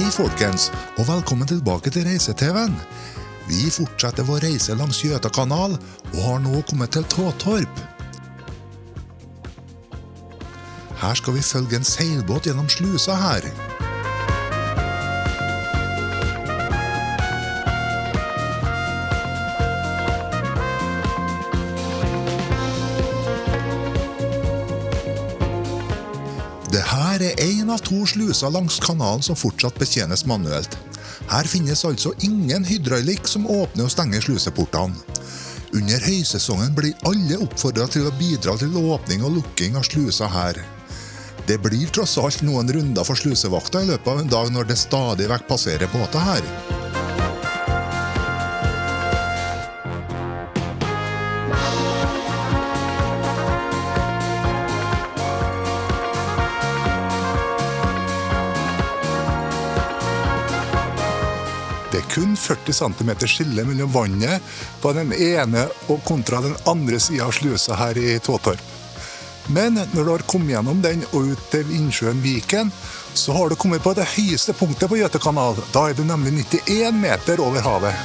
Hei folkens, og velkommen tilbake til Reise-TV'en. Vi fortsetter vår reise langs Gjøta kanal, og har nå kommet til Tåtorp. Her skal vi følge en seilbåt gjennom slusa her. Dette er en av 2 sluser langs kanalen som fortsatt betjenes manuelt. Her finnes altså ingen hydraulikk som åpner og stenger sluseportene. Under høysesongen blir alle oppfordret til å bidra til åpning og lukking av slusa her. Det blir tross alt noen runder for slusevakta i løpet av en dag når det stadig vekk passerer båter her. Det er kun 40 cm skille mellom vannet på den ene og kontra den andre siden av slusa her i Tåtorp. Men når du har kommet gjennom den og ut til innsjøen Viken, så har du kommet på det høyeste punktet på Gjøta kanal. Da er du nemlig 91 meter over havet.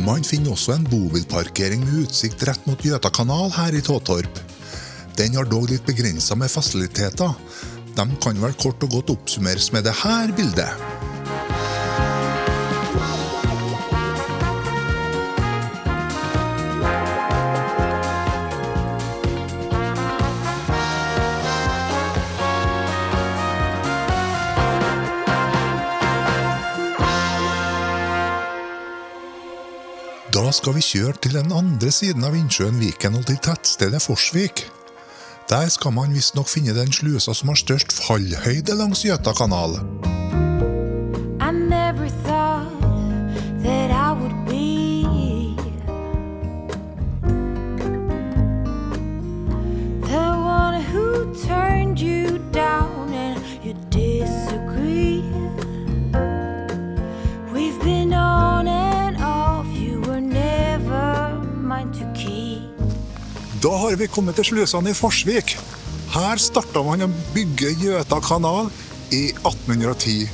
Man finner også en bobilparkering med utsikt rett mot Gjøta kanal her i Tåtorp. Den har dog litt begrenset med fasiliteter. De kan vel kort og godt oppsummeres med det her bildet. Da skal vi kjøre til den andre siden av innsjøen Viken og til tettstedet Forsvik. Der skal man visst nok finne den slusa som har størst fallhøyde langs Gjøta kanal. I never thought that I would be the one who turned you down and you disagree. We've been on and off, you were never mine to keep. Da har vi kommet til slusene i Forsvik. Her startet man å bygge Gjøta kanal i 1810.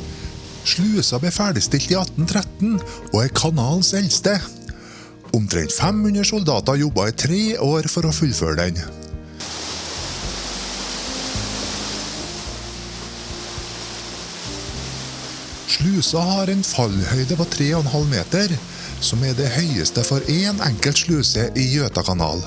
Slusa ble ferdigstilt i 1813 og er kanalens eldste. Omtrent 500 soldater jobbet i 3 år for å fullføre den. Slusa har en fallhøyde på 3,5 meter, som er det høyeste for en enkelt sluse i Gjøta kanal.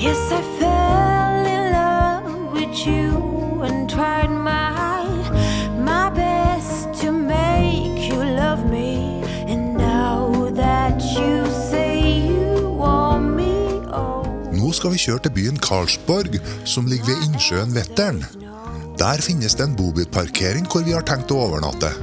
Yes, I fell in love with you and tried my best to make you love me. And now that you say you want me, oh. Nå skal vi kjøre til byen Karlsborg, som ligger ved innsjøen Vetteren. Der finnes det en bobilparkering hvor vi har tenkt å overnatte.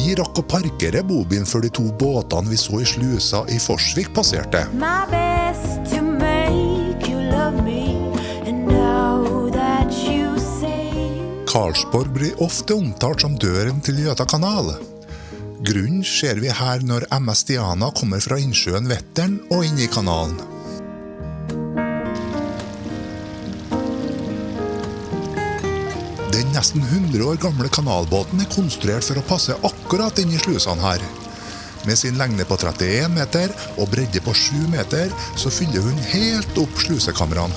Vi rakk å parkere bobilen før de 2 båtene vi så i slusa i Forsvik passerte. My best to make you love me. And now that you say you... Karlsborg blir ofte omtalt som døren til Gjøta kanal. Grunnen ser vi her når MS Diana kommer fra innsjøen Vetteren og inn i kanalen. Den nesten 100 år gamle kanalbåten er konstruert for å passe akkurat inn i slusene her. Med sin lengde på 31 meter og bredde på 7 meter, så fyller hun helt opp slusekamrene.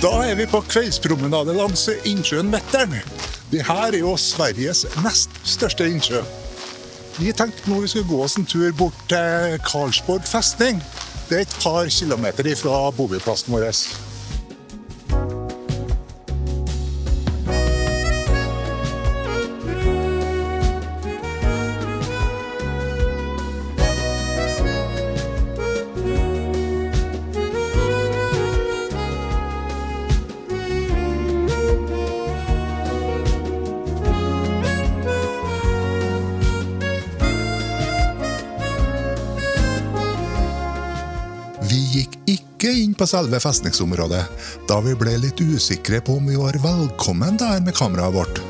Da vi på kveldspromenade langs innsjøen Vättern. Det her jo Sveriges nest største innsjø. Vi tenkte nå vi skulle gå oss en tur bort til Karlsborg festning. Det et par kilometer fra bobilplassen vår. Vi gikk ikke inn på selve festningsområdet, da vi ble litt usikre på om vi var velkommen der med kameraet vårt.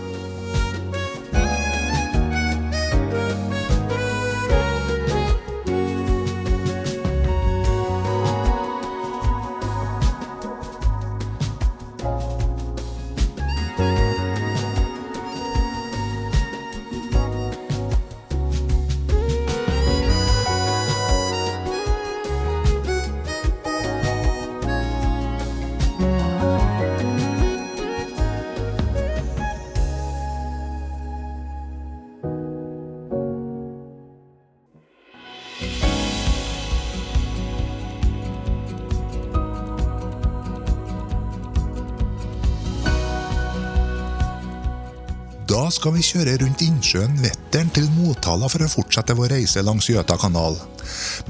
Da skal vi kjøre rundt innsjøen Vättern til Motala for å fortsette vår reise langs Göta kanal.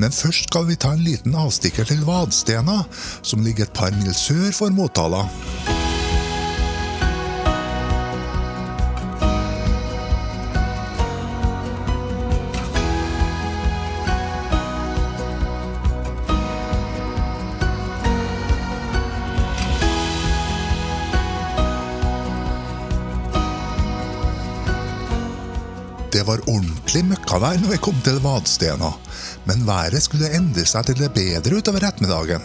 Men først skal vi ta en liten avstikker til Vadstena, som ligger et par mil sør for Motala. Det var ordentlig møkkavær når vi kom til Vadstena, men været skulle endre seg til det bedre utover ettermiddagen.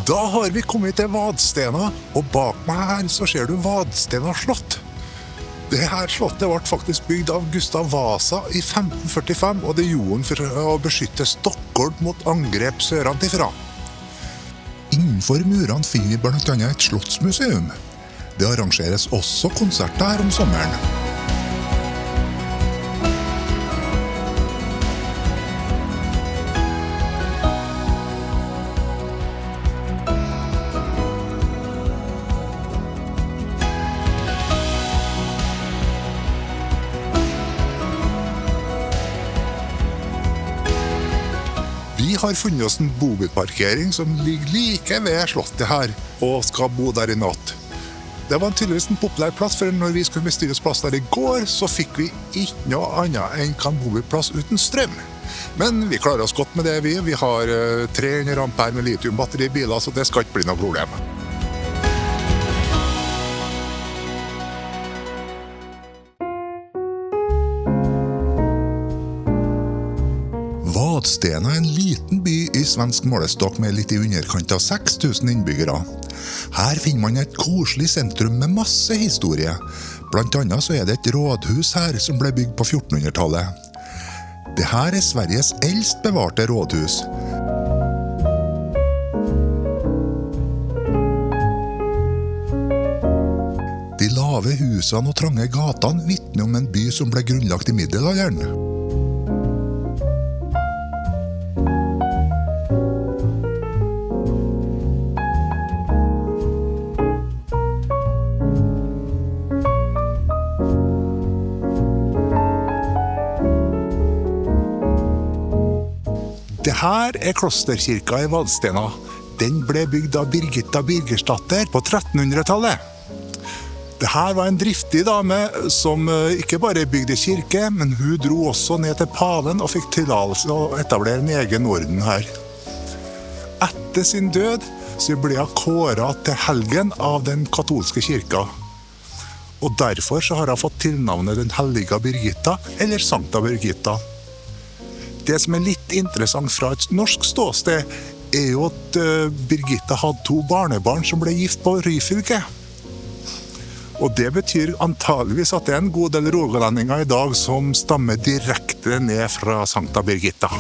Da har vi kommet til Vadstena, og bak meg her så ser du Vadstena slott. Dette slottet ble faktisk bygd av Gustav Vasa i 1545, og det gjorde han for å beskytte Stockholm mot angrep sørenfra. Innenfor murene finner vi blant annet et slottsmuseum. Det arrangeres også konserter her om sommeren. Vi har funnet oss en bobilparkering som ligger like ved slottet her, og skal bo der i natt. Det var tydeligvis en populær plass, for når vi skulle bestille oss plass der i går, så fikk vi ikke noe annet enn en bobilplass uten strøm. Men vi klarer oss godt med det, vi har 300 ampere med litiumbatteri i biler, så det skal ikke bli noe problem. Vadstena er en liten by i svensk målestokk med litt i underkant av 6000 innbyggere. Her finner man et koselig sentrum med masse historie. Blant annet så er det et rådhus her som ble bygd på 1400-tallet. Dette er Sveriges eldst bevarte rådhus. De lave husene og trange gatene vitner om en by som ble grunnlagt i middelalderen. Dette er klosterkirka i Vadstena. Den ble bygd av Birgitta Birgersdatter på 1300-tallet. Dette var en driftig dame som ikke bare bygde kirke, men hun dro også ned til paven og fikk tillatelse å etablere en egen orden her. Etter sin død så ble hun kåret til helgen av den katolske kirka. Og derfor så har hun fått tilnavnet Den hellige Birgitta, eller Sankta Birgitta. Det som er litt interessant fra et norsk ståsted, er jo at Birgitta hadde 2 barnebarn som ble gift på Ryfylke. Og det betyr antageligvis at det en god del rogalendinger I dag som stammer direkte ned fra Sankta Birgitta.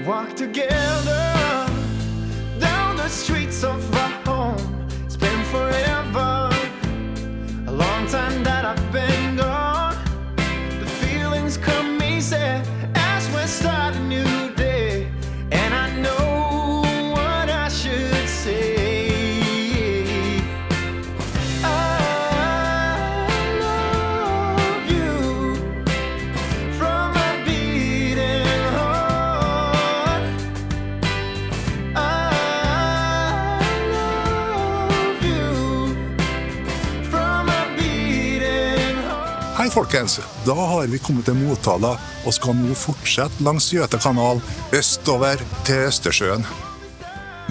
Walk together down the streets of our home. It's been forever, a long time that I've been gone. The feelings come easy as we start a new day, and I know what I should say. I love you from a beating heart. Hei folkens, da har vi kommet til Motala og skal nå fortsette langs Göta kanal østover til Østersjøen.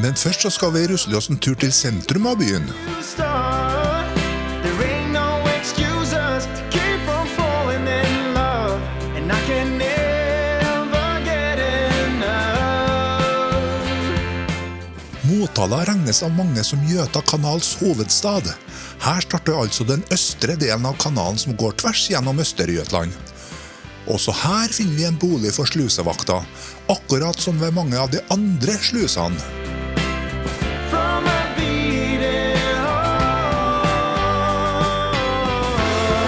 Men først så skal vi rusle oss en tur til sentrum av byen. There ain't no excuses to keep from falling in love, and I can never get enough. Motala regnes av mange som Göta kanals hovedstad. Her starter altså den østre delen av kanalen som går tvers gjennom Østergötland. Også her finner vi en bolig for slusevakta, akkurat som ved mange av de andre slusene. From a beating heart.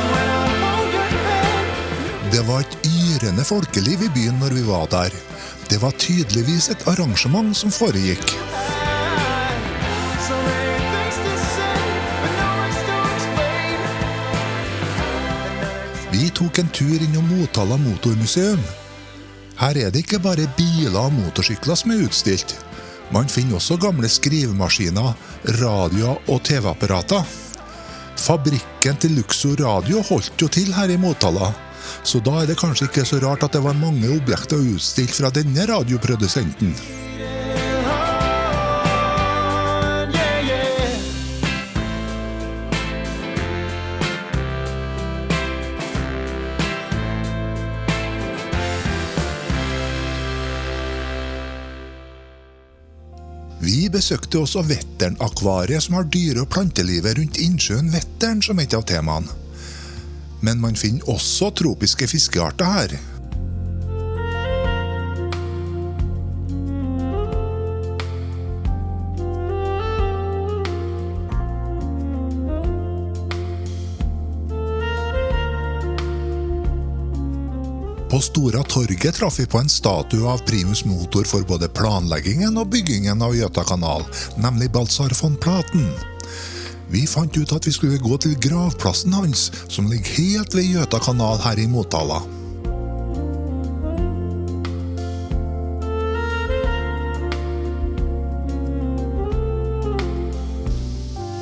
When I hold your hand, Det var et yrende folkeliv I byen når vi var der. Det var tydeligvis et arrangement som foregikk. so many things to say, but no words to explain. Vi tok en tur innom Motala Motormuseum. Her det ikke bare biler og motorsykler som utstilt. Man finner også gamle skrivemaskiner, radioer og TV-apparater. Fabrikken til Luxor Radio holdt jo til her I Motala, så da det kanskje ikke så rart at det var mange objekter utstilt fra denne radioprodusenten. Yeah, yeah. Vi besøkte også Vättern-akvariet som har dyre- og plantelivet rundt innsjøen Vättern som et av temaene. Men man finner også tropiske fiskearter her. På Stora torget traff vi på en statue av primus motor for både planleggingen og byggingen av Göta kanal, nemlig Baltzar von Platen. Vi fant ut at vi skulle gå til gravplassen hans, som ligger helt ved Göta kanal her I Motala.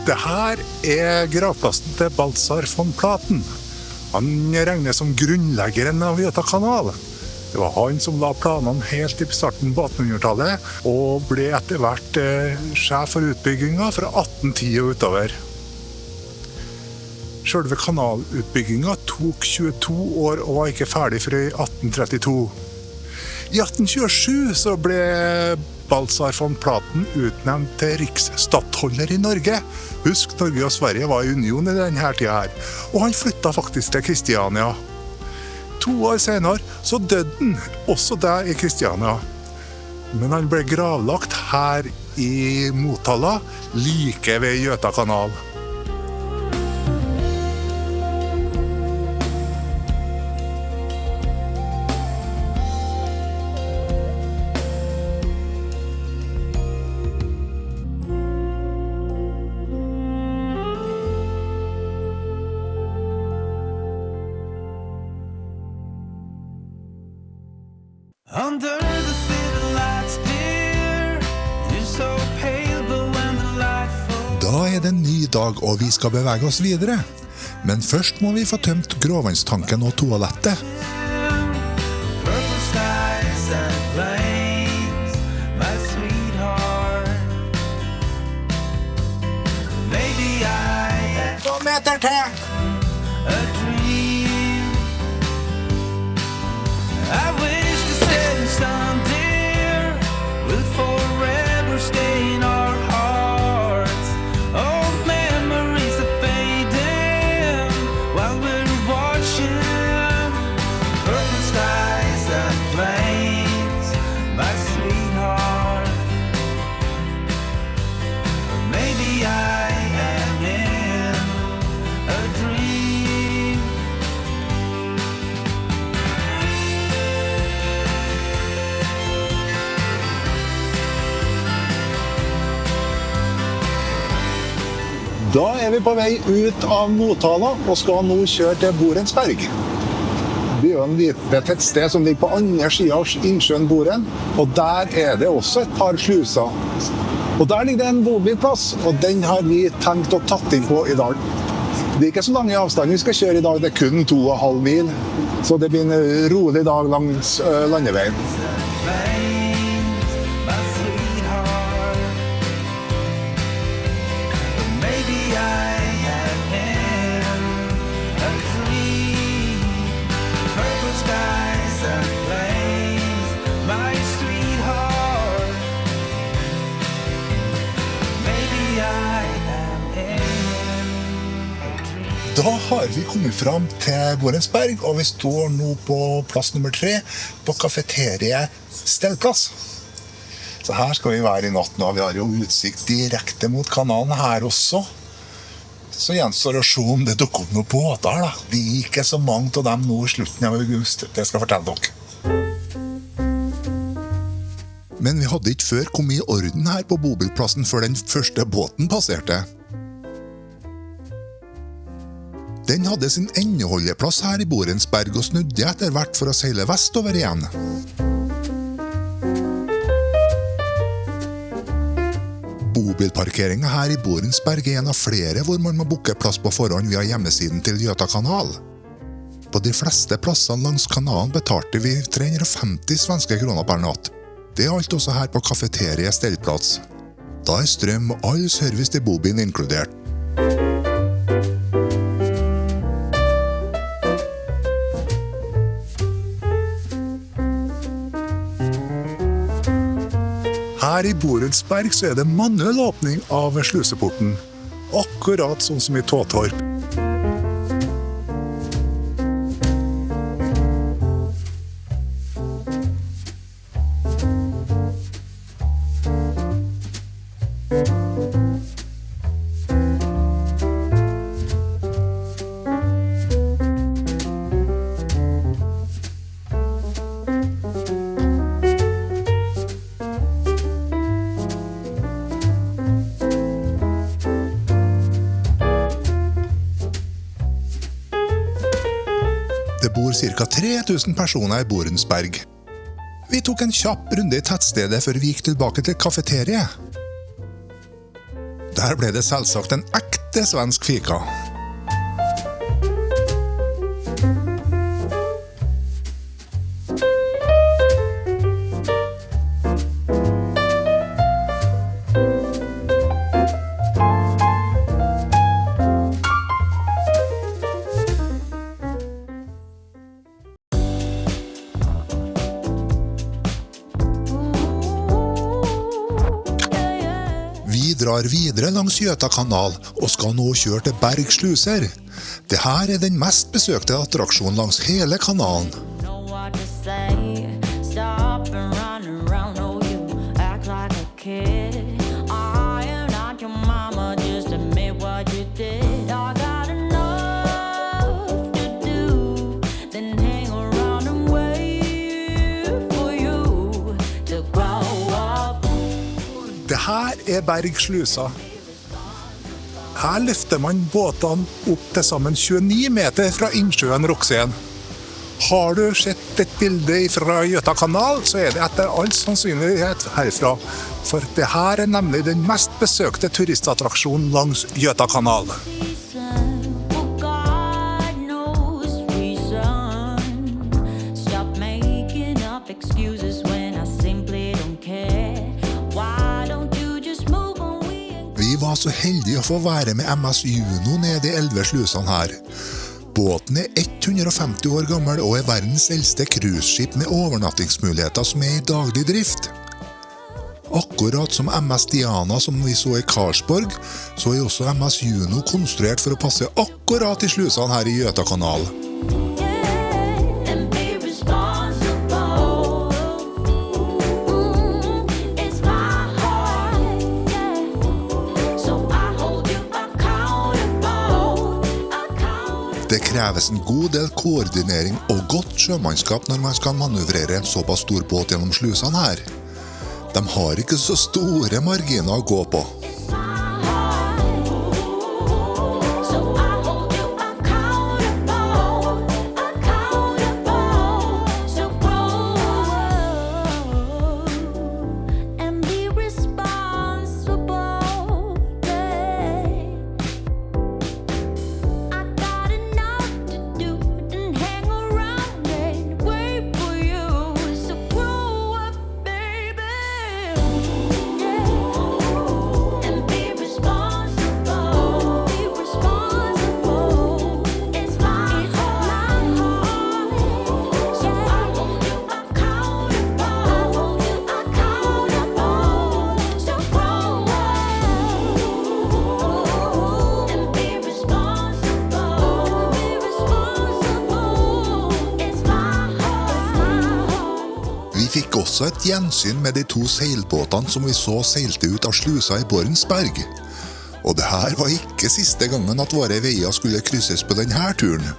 Det her gravplassen til Baltzar von Platen. Han regnes som grunnleggeren av Göta kanal. Det var han som la planene helt I starten på 1800-tallet, og ble etter hvert sjef for utbygginga fra 1810 og utover. Selve kanalutbygginga tok 22 år og var ikke ferdig før I 1832. I 1827 så ble Baltzar von Platen utnevnt til riksstattholder I Norge. Husk, Norge og Sverige var I union I denne tida her, og han flyttet faktisk til Kristiania. 2 år senere så døde han også der I Kristiania. Men han ble gravlagt her I Motala, like ved Göta kanal. Under the city lights, dear, you're so pale, but when the light falls, Da det en ny dag, og vi skal bevege oss videre. Men først må vi få tømt gråvannstanken og toalettet. purple skies and plains, my sweetheart. meter til! a dream. I wish the setting sun, dear, will forever stay in our hearts. Old memories are fading while we're watching purple skies and flames, my sweetheart. Maybe I am in a dream. Da vi på vei ut av Motala og skal nå kjøre til Borensberg. Det jo en lite tettsted som ligger på andre siden av innsjøen Boren, og der det også et par sluser. Og der ligger det en bobilplass, og den har vi tenkt å tatt inn på i dag. Det ikke så lang avstand vi skal kjøre i dag, det kun 2,5 mil, så det blir en rolig dag langs landeveien. Flames, my sweetheart. Maybe I am in a dream. Purple skies and flames, my sweetheart. Maybe I am in a dream. Da har vi kommet fram til Borensberg, og vi står nå på plass nummer 3 på kafeteriet Stellplass. Så her skal vi være i natt nå. Vi har jo utsikt direkte mot kanalen her også. Så gjenstår det å se om det dukker opp noen båter da. De er ikke så mange av dem nå i slutten av august, det skal jeg fortelle dere. Men vi hadde ikke før kommet i orden her på bobilplassen før den første båten passerte. Den hadde sin endeholdeplass her i Borensberg og snudde etter hvert for å seile vestover igjen. Bobilparkeringen her i Borensberg en av flere hvor man må booke plass på forhånd via hjemmesiden til Göta kanal. På de fleste plassene langs kanalen betalte vi 350 svenske kroner per natt. Det alt også her på kafeteriet Stellplass. Da strøm og all service til bobilen inkludert. Her i Borensberg så det manuell åpning av sluseporten, akkurat sånn som i Tåtorp. Det bor ca. 3000 personer i Borensberg. Vi tok en kjapp runde i tettstedet før vi gikk tilbake til kafeteriet. Der ble det selvsagt en ekte svensk fika. Vi drar videre langs Göta kanal og skal nå kjøre til Berg sluser. Det her den mest besøkte attraksjonen langs hele kanalen. Know what to say. Stop and run around. Oh, you act like a kid. I am not your mama. Just admit what you did. I got enough to do. Then hang around and wait for you to grow up. Det her Berg slusa. Her løfter man båtene opp til sammen 29 meter fra innsjøen Roksén. Har du sett et bilde fra Göta kanal, så det etter all sannsynlighet herfra. For det her nemlig den mest besøkte turistattraksjonen langs Göta kanal. Reason, for God knows reason. Stop making up excuses when I simply don't care. Why don't you just move on? Vi var så heldig å få være med MS Juno ned i 11 slusene her. Båten 150 år gammel og verdens eldste cruiseskip med overnattingsmuligheter som i daglig drift. Akkurat som MS Diana som vi så i Karlsborg, så også MS Juno konstruert for å passe akkurat i slusene her i Gjøtakanal. Det kreves en god del koordinering og godt sjømannskap når man skal manøvrere en såpass stor båt gjennom slusene her. De har ikke så store marginer å gå på. Vi fikk også et gjensyn med de 2 seilbåtene som vi så seilte ut av slusa i Borensberg. Og det her var ikke siste gangen at våre veier skulle krysses på denne turen.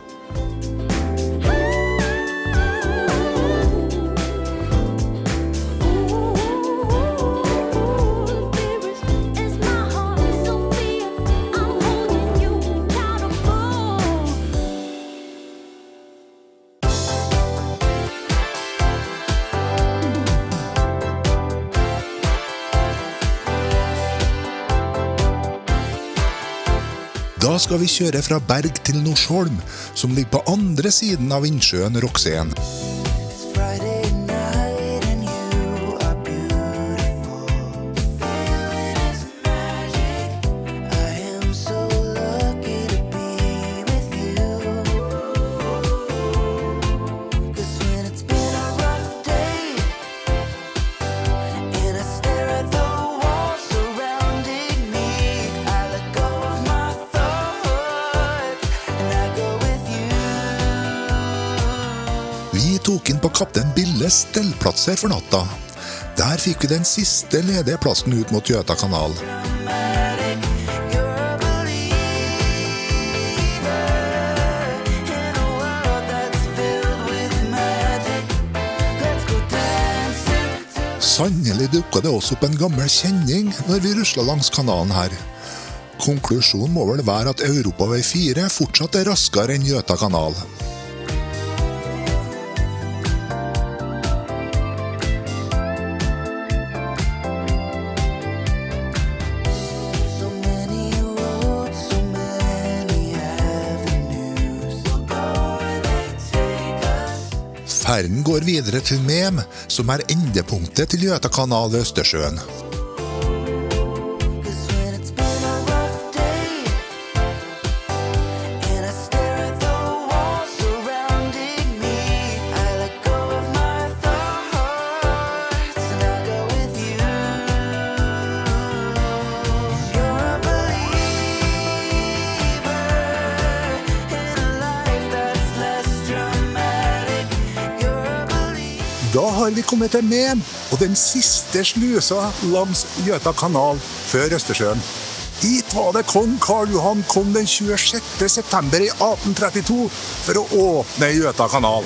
Da skal vi kjøre fra Berg til Norsholm, som ligger på andre siden av innsjøen Roksén. Vi tok inn på Kaptein Billes stellplatser for natta. Der fikk vi den siste ledige plassen ut mot Gjøtakanal. Sannelig dukket det også opp en gammel kjenning når vi ruslet langs kanalen her. Konklusjonen må vel være at Europavei 4 fortsatt er raskere enn Gjøtakanal. Ferden går videre til Mem, som er endepunktet til Gjøtakanal ved Østersjøen. Da har vi kommet til Mem, og den siste slusa langs Gjøtakanal før Østersjøen. Hit var det kong Karl Johan kom den 26. september i 1832 for å åpne Gjøtakanal.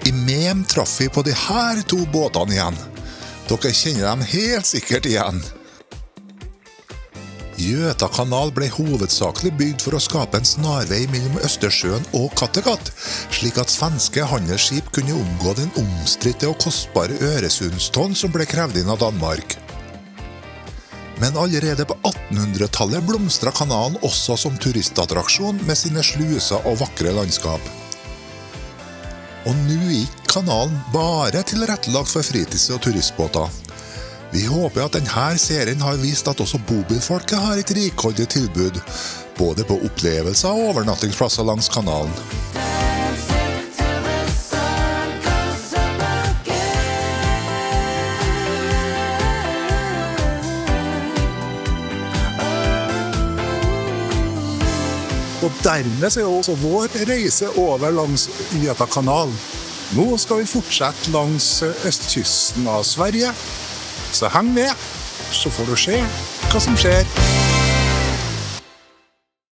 I Mem traff vi på de her 2 båtene igjen. Dere kjenner dem helt sikkert igjen. Gjøtakanal ble hovedsakelig bygd for å skape en snarvei mellom Østersjøen og Kattegat, slik at svenske handelsskip kunne omgå den omstridte og kostbare Øresundstollen som ble krevd inn av Danmark. Men allerede på 1800-tallet blomstret kanalen også som turistattraksjon med sine sluser og vakre landskap. Og nå er ikke kanalen bare tilrettelagt for fritids- og turistbåter. Vi håper at denne serien har vist at også bobilfolket har et rikholdig tilbud, både på opplevelser og overnattingsplasser langs kanalen. Og dermed så er også vår reise over langs Göta-kanalen. Nå skal vi fortsette langs østkysten av Sverige. Så heng med, så får du se hva som skjer.